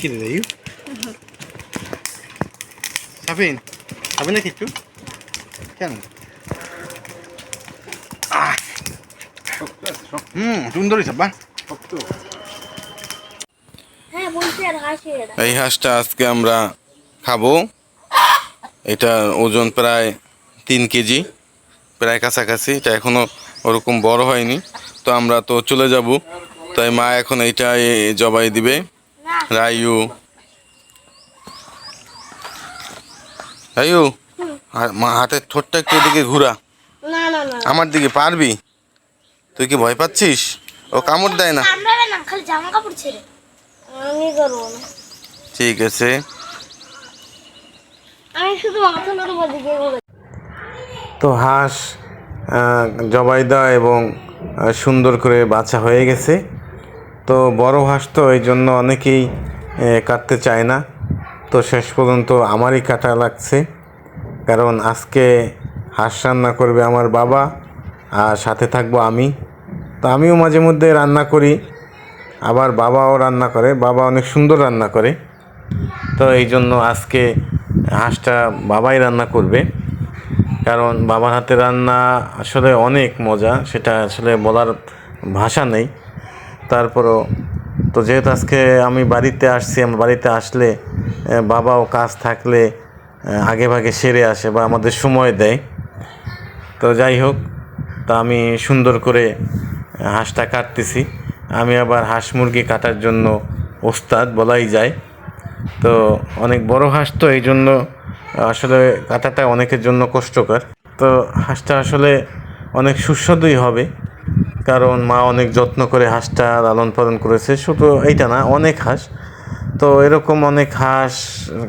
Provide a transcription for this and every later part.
কি রে ইউ সাফিন খাবে না কিছু কেন সুন্দরই সাব্বা এই হাঁসটা আজকে আমরা খাবো এটা ওজন প্রায় 3 কেজি প্রায় কাছাকাছি এটা এখনো ওরকম বড় হয়নি তো আমরা তো চলে যাব তাই মা এখন এইটা জবাই দিবে রায়ু রায়ু মা হাতের ঠোঁটটা একটু এদিকে ঘুরা আমার দিকে পারবি তুই কি ভয় পাচ্ছিস ও কামড় দেয় না ঠিক আছে তো হাঁস জবাই দেওয়া এবং সুন্দর করে বাছা হয়ে গেছে তো বড় হাঁস তো এই জন্য অনেকেই কাটতে চায় না তো শেষ পর্যন্ত আমারই কাটা লাগছে কারণ আজকে হাঁস রান্না করবে আমার বাবা আর সাথে থাকবো আমি তো আমিও মাঝে মধ্যে রান্না করি আবার বাবাও রান্না করে বাবা অনেক সুন্দর রান্না করে তো এই জন্য আজকে হাঁসটা বাবাই রান্না করবে কারণ বাবার হাতে রান্না আসলে অনেক মজা সেটা আসলে বলার ভাষা নেই তারপরও তো যেহেতু আজকে আমি বাড়িতে আসছি আমার বাড়িতে আসলে বাবাও কাজ থাকলে আগে ভাগে সেরে আসে বা আমাদের সময় দেয় তো যাই হোক তা আমি সুন্দর করে হাঁসটা কাটতেছি আমি আবার হাঁস মুরগি কাটার জন্য ওস্তাদ বলাই যায় তো অনেক বড় হাঁস তো এই জন্য আসলে কাটাটা অনেকের জন্য কষ্টকর তো হাঁসটা আসলে অনেক সুস্বাদুই হবে কারণ মা অনেক যত্ন করে হাঁসটা লালন পালন করেছে শুধু এইটা না অনেক হাঁস তো এরকম অনেক হাঁস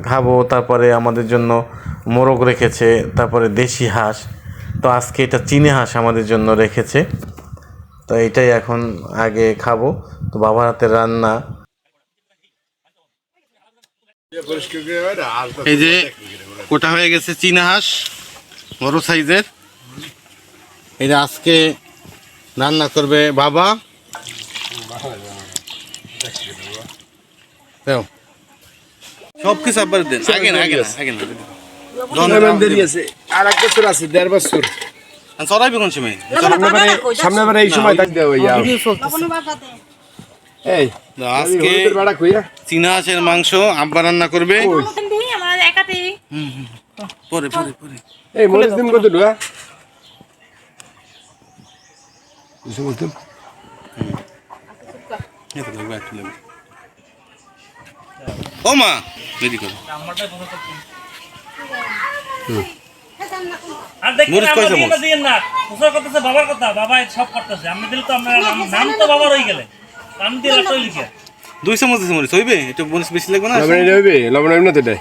খাবো তারপরে আমাদের জন্য মোরগ রেখেছে তারপরে দেশি হাঁস তো আজকে এটা চীনে হাঁস আমাদের জন্য রেখেছে তো এইটাই এখন আগে খাবো তো বাবার হাতের রান্না এই যে কোটা হয়ে গেছে চীনা হাঁস বড় সাইজের এটা আজকে রান্না করবে বাবা সব কিছু আবার দেন আগে না আগে না আগে না আর এক বছর আছে 1.5 বছর চড়াইবে কোন সময় সামনে বার এই সময় থাকতে হবে এই আজকে চীনা হাঁসের মাংস আব্বা রান্না করবে পরে পরে পরে এই মরিচ দিন কত টাকা ও মা রেডি করো আর দেখেন আমরা দিন না ওসব করতেছে বাবার কথা বাবা সব করতেছে আমি দিলে তো আমরা নাম তো বাবার হয়ে গেলে আমি দিলে তো লিখে 2 চামচ মরিচ হইবে একটু মরিচ বেশি লাগবে না লবণ হইবে লবণ হইবে না তো এটা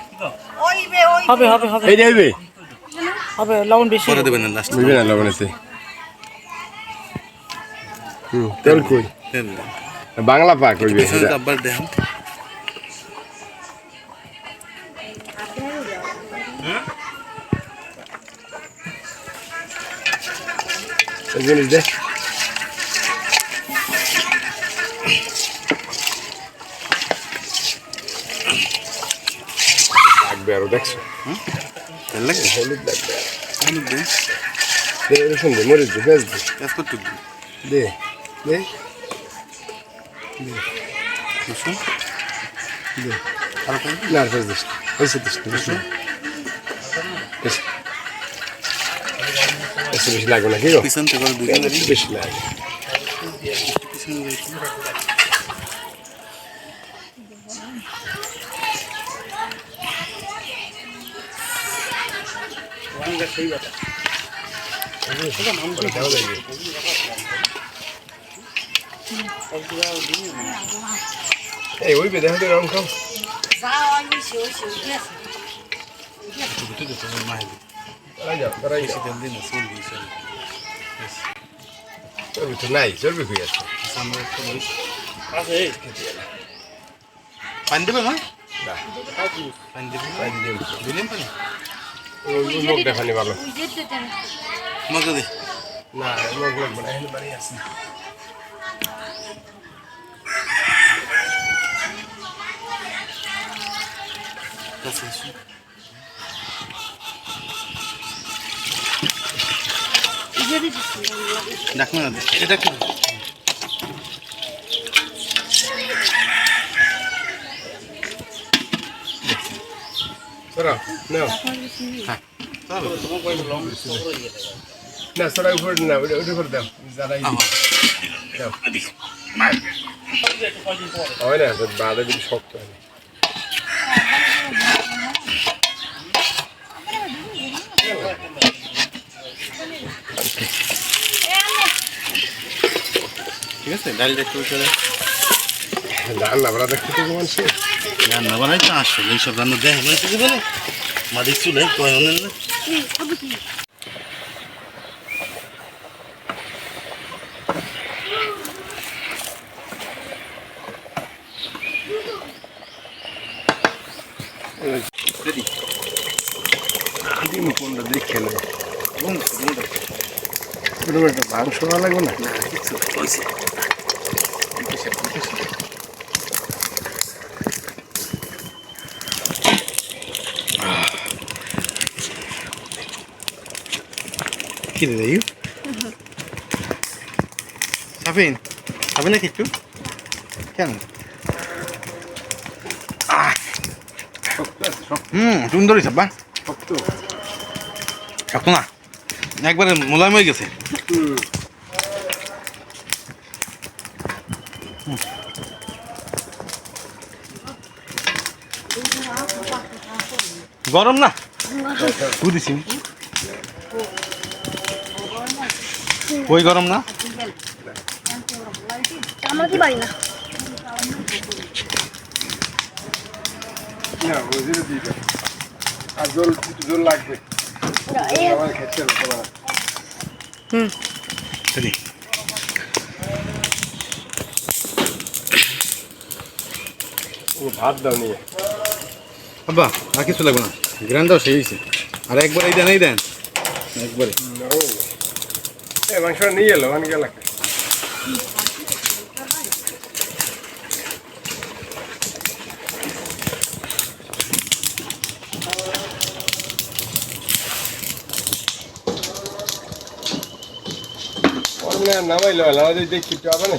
হবে হবে হবে এই হইবে হবে লবণ বেশি করে দেবেন না লাস্ট হইবে না লবণ আছে তেল কই তেল বাংলা পাক হইবে সেটা আবার দেন এই জিনিস দে লাগবে আরো দেখছো তেল লাগে হলুদ লাগবে হলুদ দে দে রসুন দে মরিচ দে পেঁয়াজ দে পেঁয়াজ কত দে দে রসুন দে আর কোন না পেঁয়াজ দিস এসে দিস রসুন এসে বেশি লাগবে না কি গো পিছন থেকে করে দুই বেশি লাগে পিছন দিকে এই ওই বেদে হতে রং খাও চর্বি তো নাই চর্বি হয়ে আছে পানি দেবে মা না পানি দেবে পানি দিয়ে দিলেন পানি ওই মুখ দেখানি ভালো মজা দে না মুখ লাগবে না এখানে বাড়ি আছে দেখ না এটা কি সরা নাও না সরা উপরে না ওটা উপরে দাও যারা দাও হয় না বাদে যদি শক্ত হয় না। ঠিক আছে ডালটা একটু চলে রান্না বাড়া দেখতে তো মানুষ রান্না বান্নাই তো আসলে এইসব রান্না দেয় মানুষ কি বলে মাটির চুলে কয় হলেন না দিন কোনটা দেখে নেই এরকম একটা মাংস না লাগবে না কিছু হয়েছে কি রে দাইু সাফিন খাবে না কিছু কেন সুন্দর হয়েছে বা শক্ত শক্ত না একবারে মোলায়েম হয়ে গেছে গরম না বুঝেছি ওই গরম না আমাকে পারি না না বুঝিয়ে দিই আর জল লাগবে আমার খেতে হবে সরি ও ভাত দাও নিয়ে আব্বা আর কিছু লাগবে না গ্রান্ডাও সেই হয়েছে আর একবার এই দেন একবারে মাংসটা নিয়ে এলো মানে গেল নামাইলো দেখি একটু আবার